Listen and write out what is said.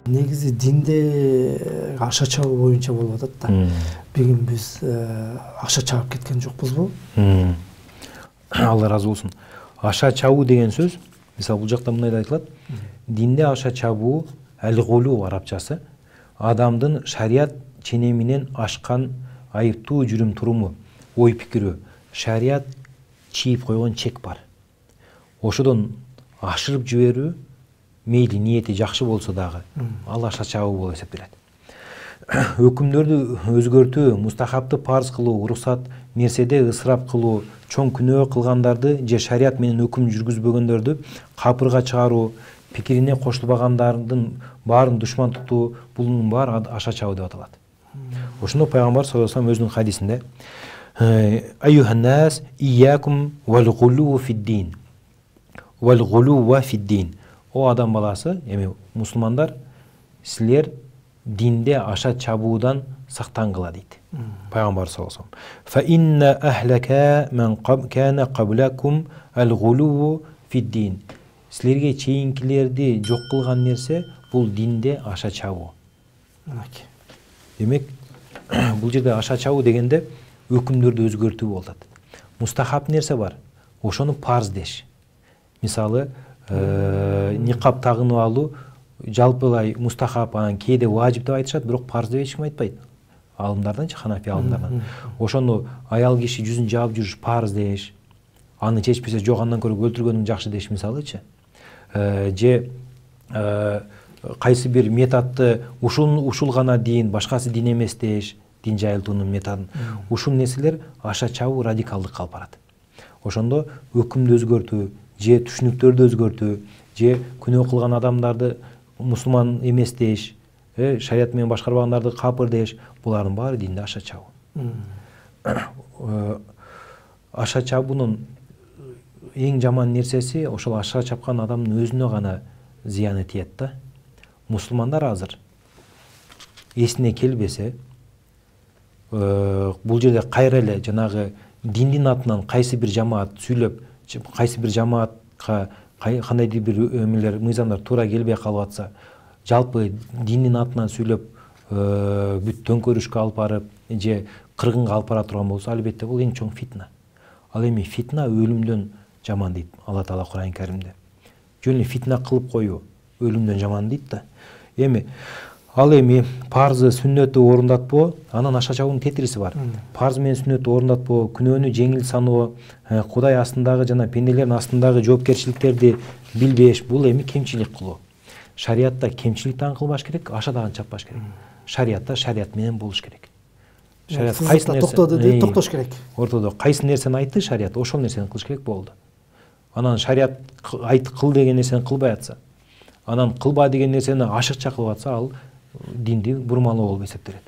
Негизи динде акча чабуу боюнча болуп атат да. Бүгүн биз акча чабып кеткен жокпузбу? Алла разы болсун. Акча чабуу деген сөз, мисалы бул жакта мындай да айтылат. Динде акча чабуу әл-гулу арабчасы адамдын шарият ченеминен ашкан айыптуу жүрүм туруму, ой пикири, шарият чийип койгон чек бар. Ошодон ашырып жиберүү, мейли ниети жакшы болсо дагы, ал акча чабуу болуп эсептелет. Өкүмдөрдү өзгөртүү, мустахабты парз кылуу, уруксат нерседе ысырап кылуу, чоң күнөө кылгандарды же шарият менен өкүм жүргүзбөгөндөрдү капырга чыгаруу, пикирине кошулбагандардын баарын душман тутуу, булунун баары акча чабуу деп аталат. Ошондо пайгамбар саллаллаху алейхи вассалам өзүнүн хадисинде Айюханнас ийякум вал-гулу фид-дин. Вал-гулу фид-дин. О адам баласы, эми мусулмандар, силер динде акча чабуудан сактангыла дейт. Пайгамбар саллаллаху алейхи вассалам. Фа инна ахлака ман кана каблакум ал-гулу фид-дин. Силерге чейинкилерди жок кылган нерсе бул динде акча чабуу. Демек, бул жерде акча чабуу дегенде өкүмдөрдү өзгөртүү болуп атат. Мустахаб нерсе бар, ошону парз деш. Мисалы, никап тагынып алуу жалпылай мустахаб, анан кээде важип деп айтышат, бирок парз деп эч ким айтпайт. Алымдарданчы, ханафи алымдардан. Ошону аял киши жүзүн жаап жүрүш парз деш. Аны чечпесе жок, андан көрө өлтүргөнүң жакшы деш, мисалычы. Же кайсы бир методду ушул гана дин, башкасы дин эмес деш, дин жайылтуунун методун. Ушул нерселер акча чабуу радикалдыкка алып барат. Ошондо өкүмдү өзгөртүү, же түшүнүктөрдү өзгөртүү, же күнөө кылган адамдарды мусулман эмес деш, шарият менен башкарбагандарды капыр деш, булардын баары динде акча чабуу. Акча чабуунун эң жаман нерсеси ошол акча чапкан адамдын өзүнө гана зыяны тиет да. Мусулмандар азыр эсине келбесе, бул жерде кайра эле жанагы диндин атынан кайсы бир жамаат сүйлөп, кайсы бир жамаатка кандайдыр бир өмүлөр, мыйзамдар туура келбей калып атса, жалпы диндин атынан сүйлөп, бүт төңкөрүшкө алып барып, же кыргынга алып бара турган болсо, албетте бул эң чоң фитна. Ал эми фитна өлүмдөн жаман дейт Алла Таала Кур'ан Каримде. Жөн эле фитна кылып коюу өлүмдөн жаман дейт да. Эми ал эми парзы, сүннөтү орундатпоо, анан акча чабуунун тетириси бар. Парз менен сүннөтү орундатпоо, күнөөнү жеңил саноо, Кудай астындагы жана пенделердин астындагы жоопкерчиликтерди билбеш, бул эми кемчилик кылуу. Шариатта кемчиликтен кылбаш керек, акча дагы чаппаш керек. Шариатта шариат менен болуш керек. Шариат кайсы нерсе токтош керек. Ортодо кайсы нерсени айтты шариат, ошол нерсени кылыш керек болду. Анан шариат кыл деген нерсени кылбай атса, анан кылба деген нерсени ашыкча кылып атса, ал динди бурмалоо болуп эсептелет.